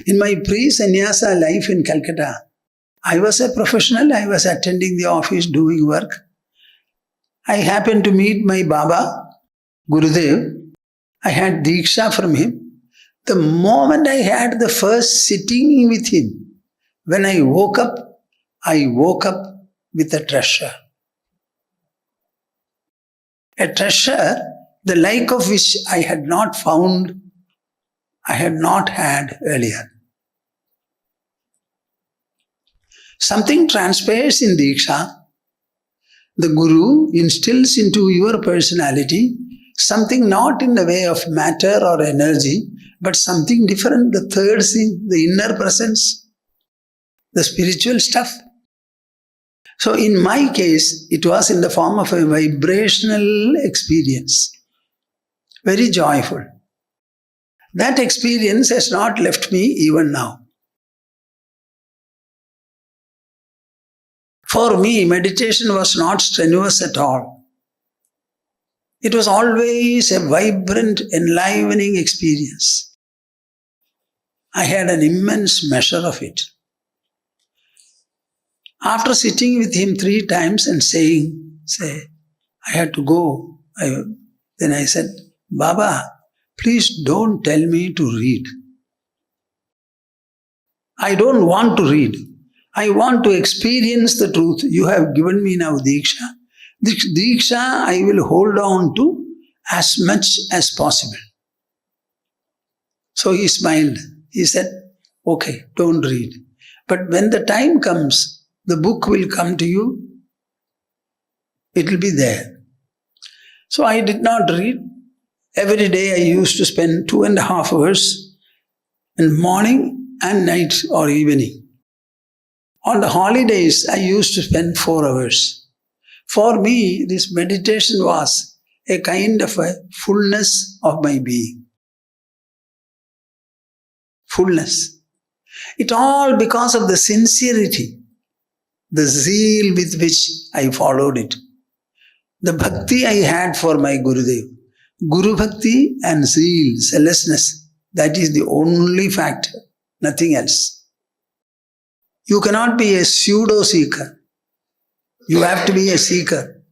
In my pre-sannyasa life in Calcutta, I was a professional, I was attending the office, doing work. I happened to meet my Baba, Gurudev. I had Diksha from him. The moment I had the first sitting with him, when I woke up with a treasure. A treasure, the like of which I had not found, I had not had earlier. Something transpires in Diksha. The Guru instills into your personality something not in the way of matter or energy, but something different, the third thing, the inner presence, the spiritual stuff. So in my case, it was in the form of a vibrational experience, very joyful. That experience has not left me even now. For me, meditation was not strenuous at all. It was always a vibrant, enlivening experience. I had an immense measure of it. After sitting with him 3 times and say, I had to go. Then I said, Baba, please don't tell me to read. I don't want to read. I want to experience the truth. You have given me now Diksha. This Diksha I will hold on to as much as possible. So he smiled. He said, okay, don't read. But when the time comes, the book will come to you. It will be there. So I did not read. Every day I used to spend 2.5 hours in morning and night or evening. On the holidays, I used to spend 4 hours. For me, this meditation was a kind of a fullness of my being. Fullness. It all because of the sincerity, the zeal with which I followed it. The bhakti I had for my Gurudev. Gurubhakti and zeal, zealousness, that is the only factor, nothing else. You cannot be a pseudo-seeker. You have to be a seeker.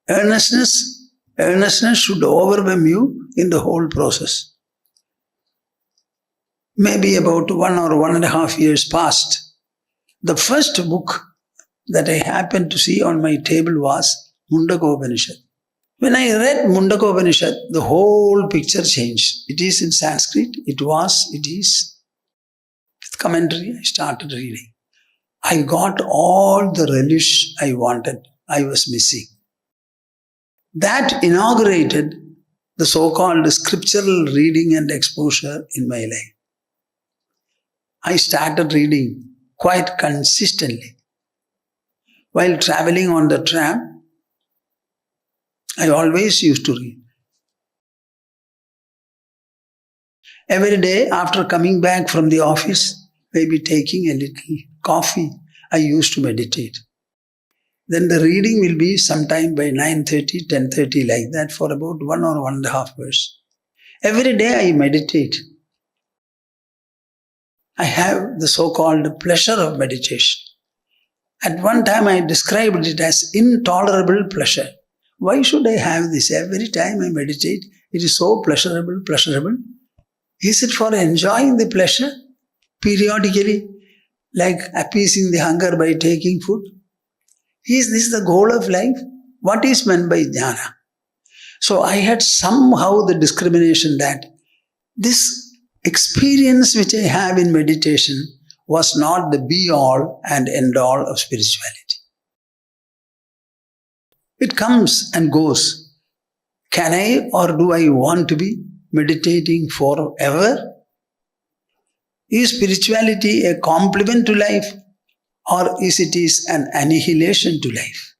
Earnestness should overwhelm you in the whole process. Maybe about 1 or 1.5 years past, the first book that I happened to see on my table was Mundakopanishad. When I read Mundakopanishad, the whole picture changed. It is in Sanskrit. It is. With commentary, I started reading. I got all the relish I wanted, I was missing. That inaugurated the so-called scriptural reading and exposure in my life. I started reading quite consistently. While traveling on the tram, I always used to read. Every day after coming back from the office, maybe taking a little coffee, I used to meditate. Then the reading will be sometime by 9:30, 10:30 like that for about 1 or 1.5 hours. Every day I meditate. I have the so-called pleasure of meditation. At one time I described it as intolerable pleasure. Why should I have this? Every time I meditate, it is so pleasurable. Is it for enjoying the pleasure periodically, like appeasing the hunger by taking food? Is this the goal of life? What is meant by jnana? So I had somehow the discrimination that this experience which I have in meditation was not the be-all and end-all of spirituality. It comes and goes. Can I or do I want to be meditating forever? Is spirituality a complement to life or is it an annihilation to life?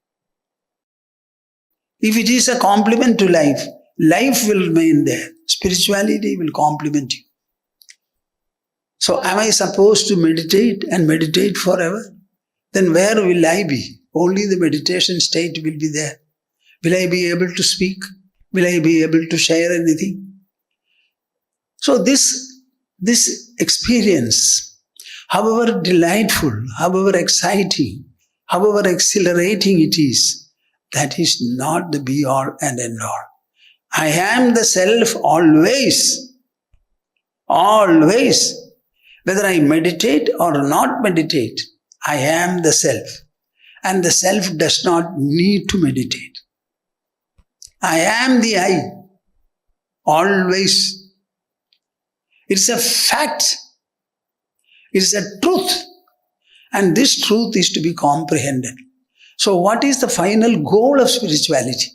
If it is a complement to life, life will remain there. Spirituality will complement you. So am I supposed to meditate and meditate forever? Then where will I be? Only the meditation state will be there. Will I be able to speak? Will I be able to share anything? So this This experience, however delightful, however exciting, however exhilarating it is, that is not the be-all and end-all. I am the self always. Always. Whether I meditate or not meditate, I am the self. And the self does not need to meditate. I am the I. Always. It's a fact. It's a truth. And this truth is to be comprehended. So what is the final goal of spirituality?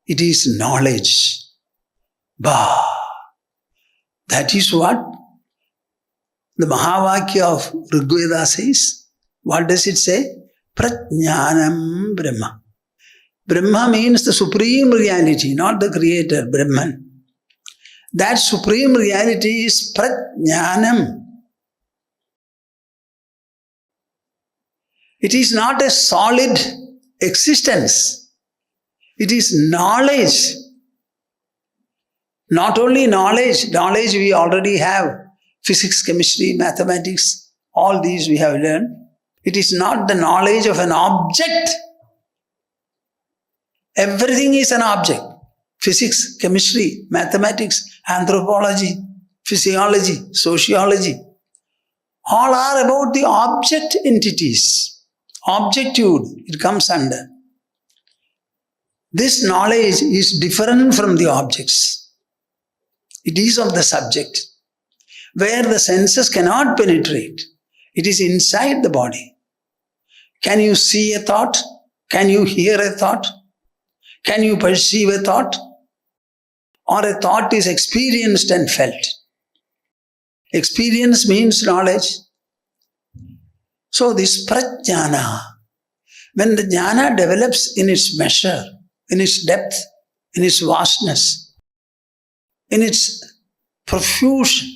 It is knowledge. Bah. That is what the Mahavakya of Rigveda says. What does it say? Prajnanam Brahma. Brahma means the supreme reality, not the creator, Brahman. That supreme reality is Prajnanam. It is not a solid existence. It is knowledge. Not only knowledge we already have. Physics, chemistry, mathematics, all these we have learned. It is not the knowledge of an object. Everything is an object. Physics, chemistry, mathematics, anthropology, physiology, sociology. All are about the object entities. Objectude, it comes under. This knowledge is different from the objects. It is of the subject, where the senses cannot penetrate. It is inside the body. Can you see a thought? Can you hear a thought? Can you perceive a thought? Or a thought is experienced and felt. Experience means knowledge. So this prajnana, when the jnana develops in its measure, in its depth, in its vastness, in its profusion,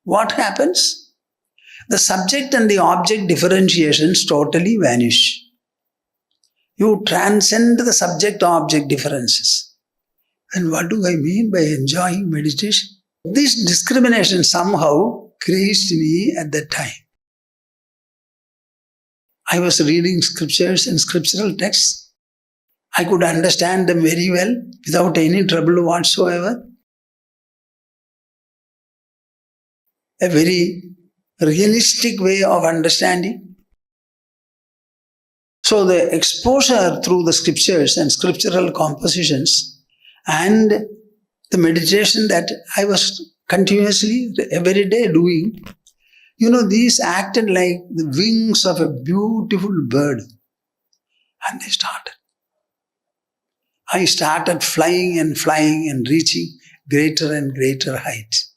what happens? The subject and the object differentiations totally vanish. You transcend the subject-object differences. And what do I mean by enjoying meditation? This discrimination somehow crazed me at that time. I was reading scriptures and scriptural texts. I could understand them very well without any trouble whatsoever. A very realistic way of understanding. So the exposure through the scriptures and scriptural compositions and the meditation that I was continuously every day doing, these acted like the wings of a beautiful bird. And they started. I started flying and reaching greater and greater heights.